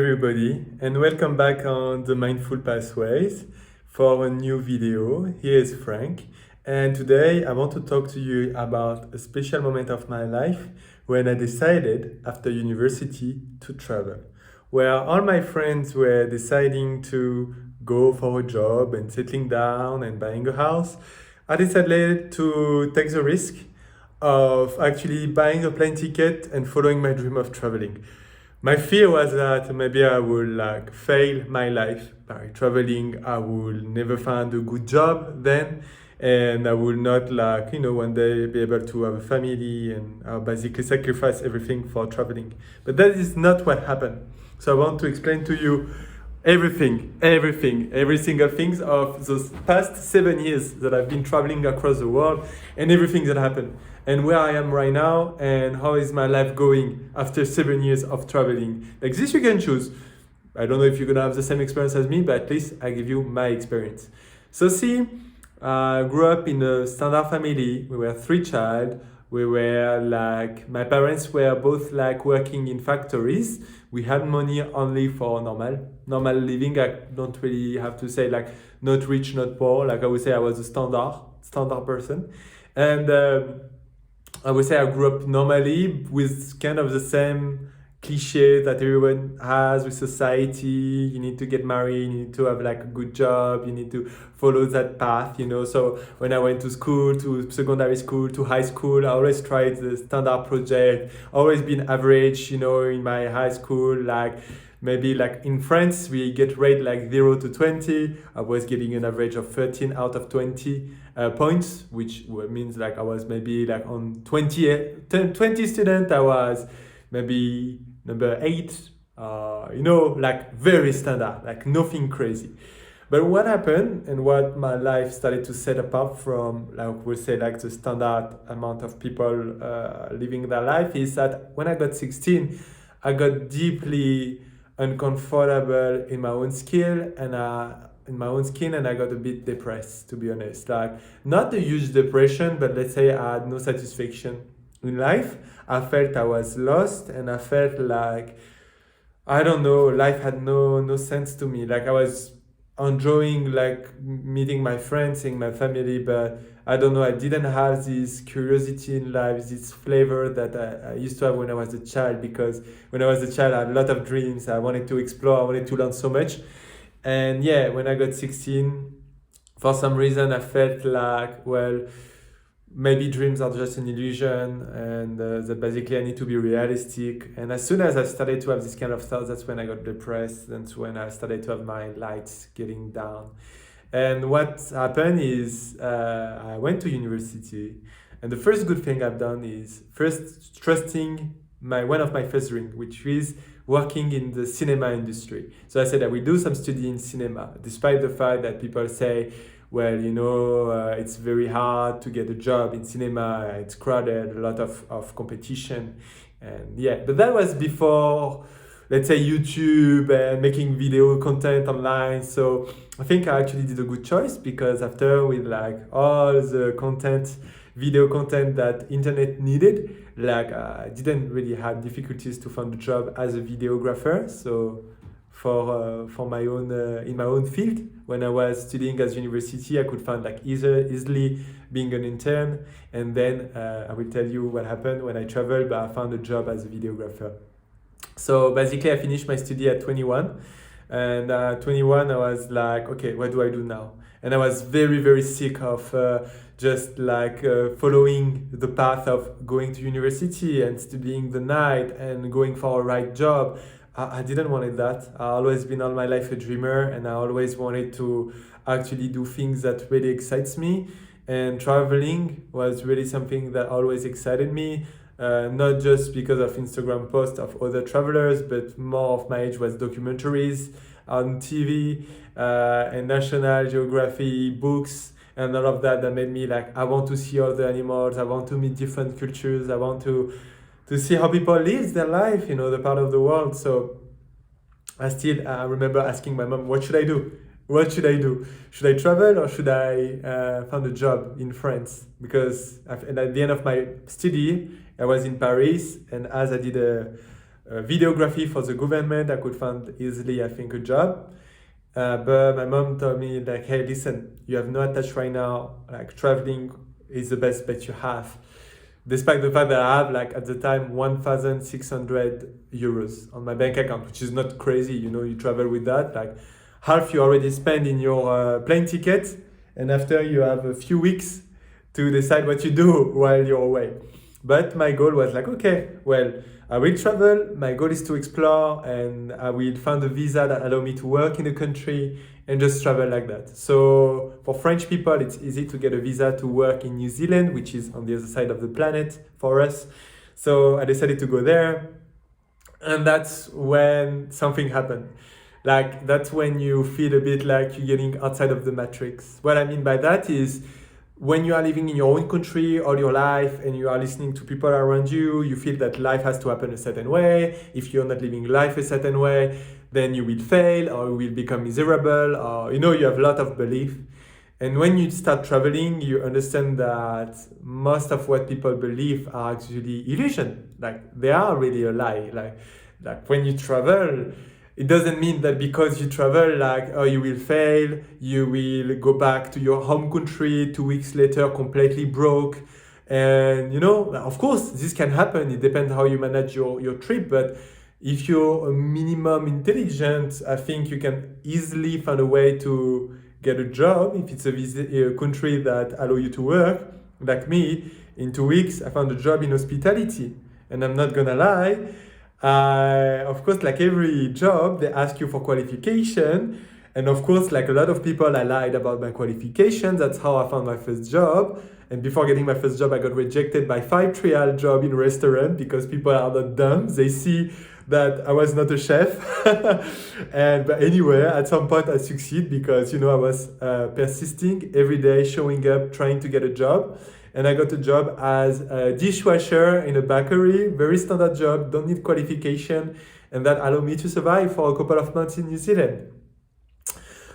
Everybody, and welcome back on the Mindful Pathways for a new video. Here is Frank, and today I want to talk to you about a special moment of my life when I decided after university to travel. Where all my friends were deciding to go for a job and settling down and buying a house, I decided to take the risk of actually buying a plane ticket and following my dream of traveling. My fear was that maybe I would fail my life by traveling. I will never find a good job then, and I will not one day be able to have a family, and I'll basically sacrifice everything for traveling. But that is not what happened. So I want to explain to you every single thing of those past 7 years that I've been traveling across the world and everything that happened and where I am right now and how is my life going after 7 years of traveling. Like this you can choose. I don't know if you're gonna have the same experience as me, but at least I give you my experience. So see, I grew up in a standard family. We were three child. We were my parents were both working in factories. We had money only for normal living. I don't really have to say not rich, not poor. Like I would say I was a standard person. And I would say I grew up normally with kind of the same cliche that everyone has with society. You need to get married, you need to have a good job, you need to follow that path, So when I went to school, to secondary school, to high school, I always tried the standard project, always been average, in my high school, maybe in France, we get rate 0 to 20. I was getting an average of 13 out of 20 points, which means I was maybe on 20 students, I was maybe number 8, very standard, nothing crazy. But what happened and what my life started to set apart from, we'll say, the standard amount of people living their life is that when I got 16, I got deeply uncomfortable in my own skill and I got a bit depressed, to be honest. Not a huge depression, but let's say I had no satisfaction in life. I felt I was lost and I felt I don't know, life had no sense to me. I was enjoying meeting my friends, seeing my family, but I don't know, I didn't have this curiosity in life, this flavor that I used to have when I was a child, because when I was a child I had a lot of dreams. I wanted to explore, I wanted to learn so much. And yeah, when I got 16, for some reason I felt maybe dreams are just an illusion, and that basically I need to be realistic. And as soon as I started to have this kind of thoughts, that's when I got depressed. That's when I started to have my lights getting down. And what happened is I went to university, and the first good thing I've done is first trusting one of my first dreams, which is working in the cinema industry. So I said I will do some study in cinema, despite the fact that people say, it's very hard to get a job in cinema, it's crowded, a lot of competition. And yeah, but that was before, let's say, YouTube and making video content online. So I think I actually did a good choice, because after, with all the content, video content that internet needed, I didn't really have difficulties to find a job as a videographer. So for my own in my own field, when I was studying at university, I could find easily being an intern. And then I will tell you what happened when I traveled, but I found a job as a videographer. So basically I finished my study at 21, and at 21 I was okay, what do I do now? And I was very sick of just following the path of going to university and studying the night and going for a right job. I didn't want that. I always been all my life a dreamer, and I always wanted to actually do things that really excites me. And traveling was really something that always excited me. Not just because of Instagram posts of other travelers, but more of my age was documentaries on TV and National Geographic books and all of that made me I want to see all the animals, I want to meet different cultures, I want to see how people live their life, the part of the world. So I remember asking my mom, what should I do? What should I do? Should I travel or should I find a job in France? Because at the end of my study, I was in Paris, and as I did a videography for the government. I could find easily, I think, a job. But my mom told me like, hey, listen, you have no attach right now. Like traveling is the best bet you have. Despite the fact that I have like at the time 1,600 euros on my bank account, which is not crazy. You know, you travel with that, like half you already spend in your plane ticket, and after you have a few weeks to decide what you do while you're away. But my goal was like, okay, well, I will travel. My goal is to explore, and I will find a visa that allow me to work in the country and just travel like that. So for French people, it's easy to get a visa to work in New Zealand, which is on the other side of the planet for us. So I decided to go there, and that's when something happened. Like that's when you feel a bit like you're getting outside of the matrix. What I mean by that is when you are living in your own country all your life and you are listening to people around you, you feel that life has to happen a certain way. If you're not living life a certain way, then you will fail or you will become miserable, or you have a lot of belief. And when you start traveling, you understand that most of what people believe are actually illusion. Like they are really a lie. Like when you travel, it doesn't mean that because you travel, like, oh, you will fail, you will go back to your home country 2 weeks later completely broke. And, of course, this can happen. It depends how you manage your trip. But if you're a minimum intelligent, I think you can easily find a way to get a job if it's a country that allow you to work. Like me, in 2 weeks, I found a job in hospitality. And I'm not gonna lie, of course, like every job, they ask you for qualification. And of course, like a lot of people, I lied about my qualifications. That's how I found my first job. And before getting my first job, I got rejected by 5 trial job in a restaurant because people are not dumb. They see that I was not a chef. But anyway, at some point I succeed because, I was persisting every day, showing up, trying to get a job. And I got a job as a dishwasher in a bakery, very standard job, don't need qualification, and that allowed me to survive for a couple of months in New Zealand.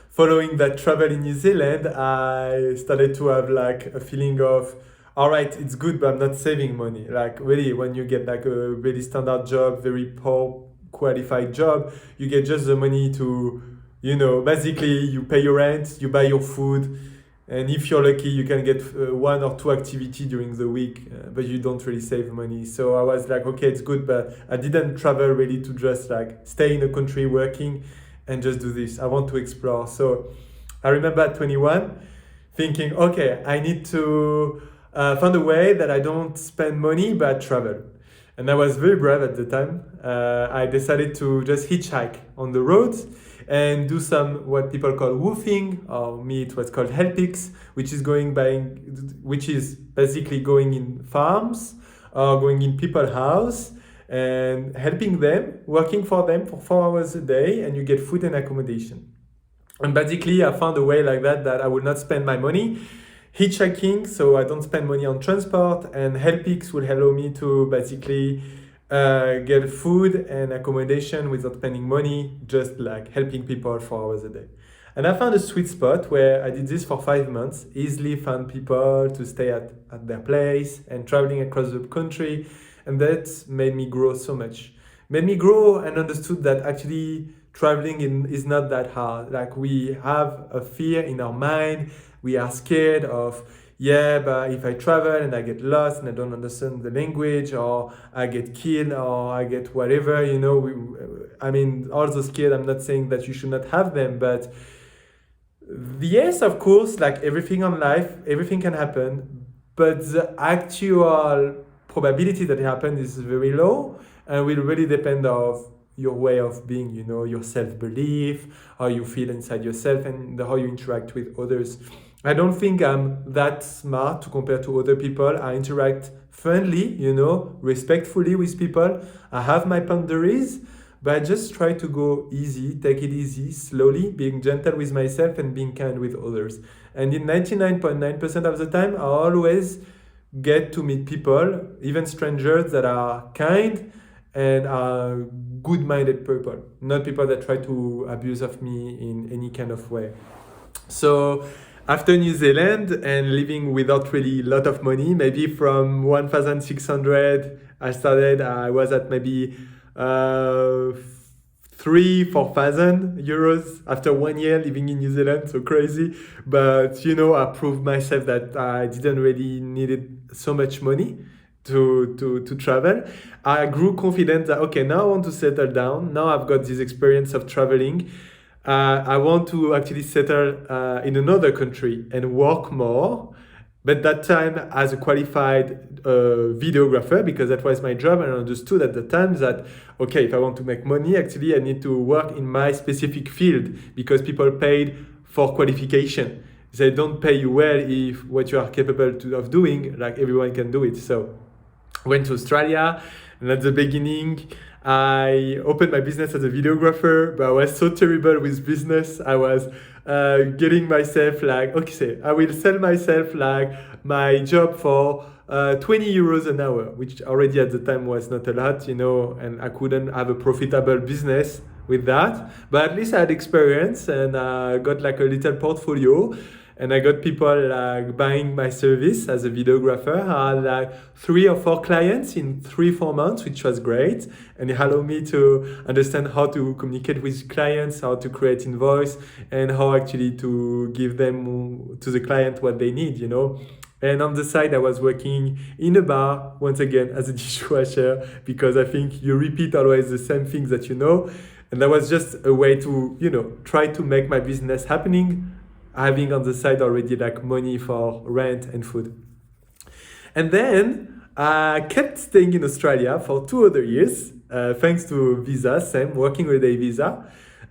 Following that travel in New Zealand, I started to have like a feeling of, all right, it's good, but I'm not saving money. Like really, when you get like a really standard job, very poor qualified job, you get just the money to, basically you pay your rent, you buy your food, and if you're lucky, you can get 1 or 2 activities during the week, but you don't really save money. So I was like, okay, it's good, but I didn't travel really to just like stay in a country working and just do this. I want to explore. So I remember at 21 thinking, okay, I need to find a way that I don't spend money, but travel. And I was very brave at the time. I decided to just hitchhike on the roads and do some what people call woofing, or me it was called helpix, which is basically going in farms or going in people's house and helping them, working for them for 4 hours a day, and you get food and accommodation. And basically I found a way like that I would not spend my money hitchhiking, so I don't spend money on transport, and helpix will allow me to basically get food and accommodation without spending money, just like helping people 4 hours a day. And I found a sweet spot where I did this for 5 months, easily found people to stay at their place and traveling across the country. And that made me grow so much. Made me grow and understood that actually traveling is not that hard. Like we have a fear in our mind. We are scared of, but if I travel and I get lost and I don't understand the language, or I get killed, or I get whatever, all those scared, I'm not saying that you should not have them, but yes, of course, like everything on life, everything can happen, but the actual probability that it happens is very low and will really depend of your way of being, your self-belief, how you feel inside yourself, and how you interact with others. I don't think I'm that smart to compare to other people. I interact friendly, respectfully with people. I have my boundaries, but I just try to go easy, take it easy, slowly, being gentle with myself and being kind with others. And in 99.9% of the time, I always get to meet people, even strangers, that are kind and are good-minded people, not people that try to abuse of me in any kind of way. So after New Zealand and living without really a lot of money, maybe from 1,600, I was at maybe 3,000-4,000 euros after 1 year living in New Zealand. So crazy. But I proved myself that I didn't really needed so much money to travel. I grew confident that okay, now I want to settle down. Now I've got this experience of traveling. I want to actually settle in another country and work more. But that time, as a qualified videographer, because that was my job, and I understood at the time that, okay, if I want to make money, actually, I need to work in my specific field because people paid for qualification. They don't pay you well if what you are capable of doing, like everyone can do it. So I went to Australia, and at the beginning, I opened my business as a videographer, but I was so terrible with business. I was getting myself like, okay, I will sell myself like my job for 20 euros an hour, which already at the time was not a lot, and I couldn't have a profitable business with that. But at least I had experience and I got like a little portfolio. And I got people like buying my service as a videographer. I had like 3 or 4 clients in 3-4 months, which was great. And it allowed me to understand how to communicate with clients, how to create invoice, and how actually to give them to the client what they need, And on the side, I was working in a bar, once again, as a dishwasher, because I think you repeat always the same things that you know. And that was just a way to, try to make my business happening, having on the side already like money for rent and food. And then I kept staying in Australia for 2 other years, thanks to visa, same working holiday visa.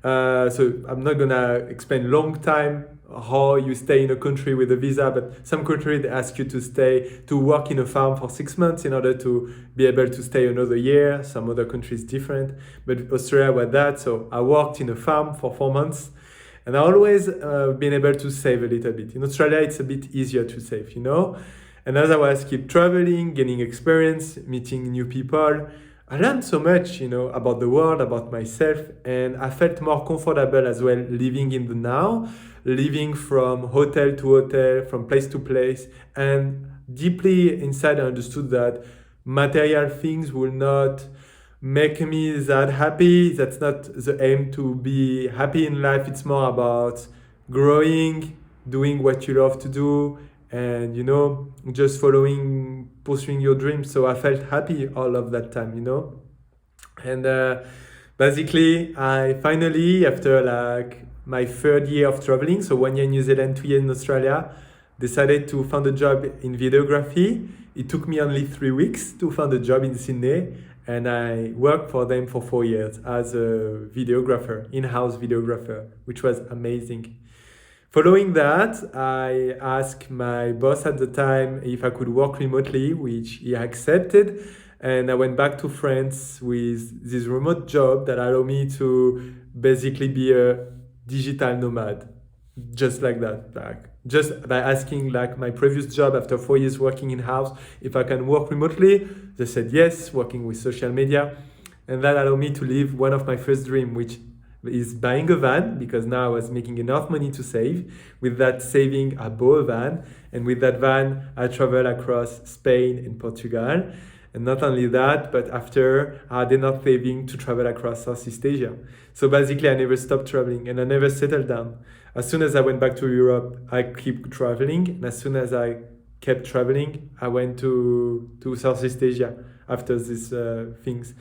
So I'm not gonna explain long time how you stay in a country with a visa, but some countries they ask you to work in a farm for 6 months in order to be able to stay another year. Some other countries different, but Australia was that. So I worked in a farm for 4 months. And I always been able to save a little bit. In Australia, it's a bit easier to save, And as I was keep traveling, gaining experience, meeting new people, I learned so much, about the world, about myself, and I felt more comfortable as well living in the now, living from hotel to hotel, from place to place, and deeply inside I understood that material things will not make me that happy. That's not the aim to be happy in life. It's more about growing, doing what you love to do, and just pursuing your dreams. So I felt happy all of that time, And basically, I finally, after like my 3rd year of traveling, so 1 year in New Zealand, 2 years in Australia, decided to find a job in videography. It took me only 3 weeks to find a job in Sydney. And I worked for them for 4 years as a videographer, in-house videographer, which was amazing. Following that, I asked my boss at the time if I could work remotely, which he accepted. And I went back to France with this remote job that allowed me to basically be a digital nomad, just like that. Just by asking like my previous job after 4 years working in-house, if I can work remotely, they said yes, working with social media. And that allowed me to live one of my first dreams, which is buying a van, because now I was making enough money to save. With that saving, I bought a van. And with that van, I traveled across Spain and Portugal. And not only that, but after I had enough saving to travel across Southeast Asia. So basically, I never stopped traveling and I never settled down. As soon as I went back to Europe, I kept traveling. And as soon as I kept traveling, I went to Southeast Asia after these things.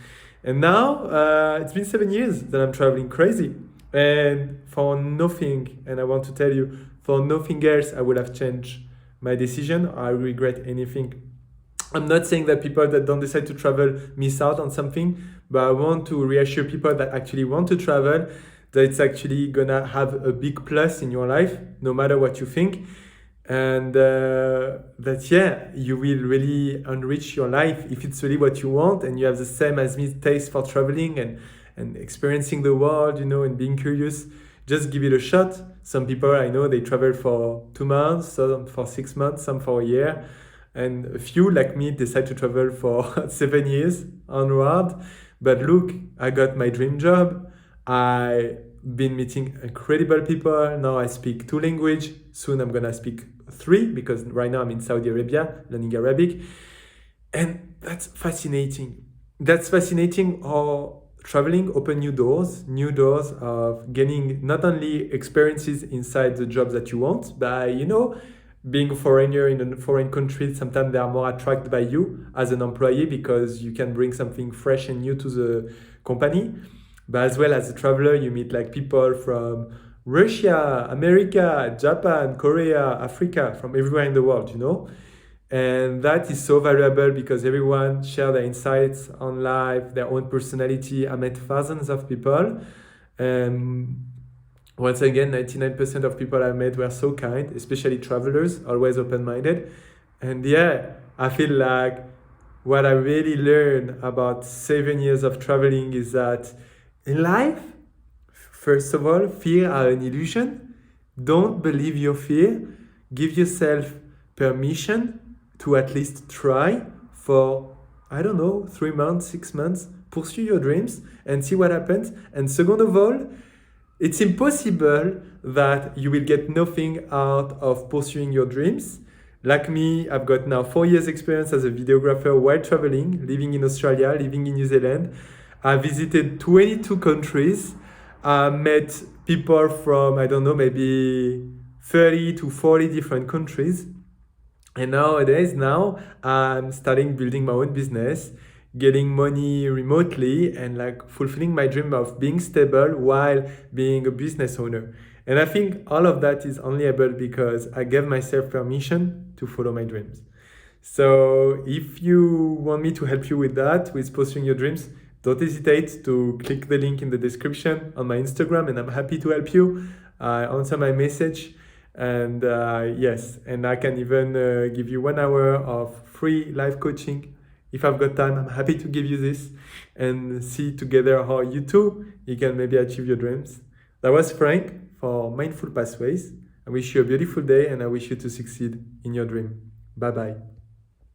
And now it's been 7 years that I'm traveling crazy. And for nothing, and I want to tell you, for nothing else, I would have changed my decision. I regret anything. I'm not saying that people that don't decide to travel miss out on something, but I want to reassure people that actually want to travel that it's actually gonna have a big plus in your life, no matter what you think. And that, you will really enrich your life if it's really what you want and you have the same as me taste for traveling and experiencing the world, and being curious. Just give it a shot. Some people I know, they travel for 2 months, some for 6 months, some for a year. And a few like me decide to travel for 7 years onward. But look, I got my dream job. I've been meeting incredible people. Now I speak 2 languages. Soon I'm gonna speak 3 because right now I'm in Saudi Arabia learning Arabic. And that's fascinating. that's fascinating how traveling open new doors of getting not only experiences inside the job that you want, but being a foreigner in a foreign country, sometimes they are more attracted by you as an employee because you can bring something fresh and new to the company. But as well as a traveler, you meet like people from Russia, America, Japan, Korea, Africa, from everywhere in the world. And that is so valuable because everyone share their insights on life, their own personality. I met thousands of people. Um, Once again, 99% of people I met were so kind, especially travelers, always open-minded. And yeah, I feel like what I really learned about 7 years of traveling is that in life, first of all, fear are an illusion. Don't believe your fear. Give yourself permission to at least try for, I don't know, 3 months, 6 months. Pursue your dreams and see what happens. And second of all, it's impossible that you will get nothing out of pursuing your dreams. Like me, I've got now 4 years experience as a videographer while traveling, living in Australia, living in New Zealand. I visited 22 countries. I met people from, I don't know, maybe 30 to 40 different countries. And now I'm starting building my own business, getting money remotely and like fulfilling my dream of being stable while being a business owner. And I think all of that is only able because I gave myself permission to follow my dreams. So if you want me to help you with that, with pursuing your dreams, don't hesitate to click the link in the description on my Instagram, and I'm happy to help you. I answer my message, and yes, and I can even give you 1 hour of free live coaching. If I've got time, I'm happy to give you this and see together how you can maybe achieve your dreams. That was Frank for Mindful Pathways. I wish you a beautiful day and I wish you to succeed in your dream. Bye bye.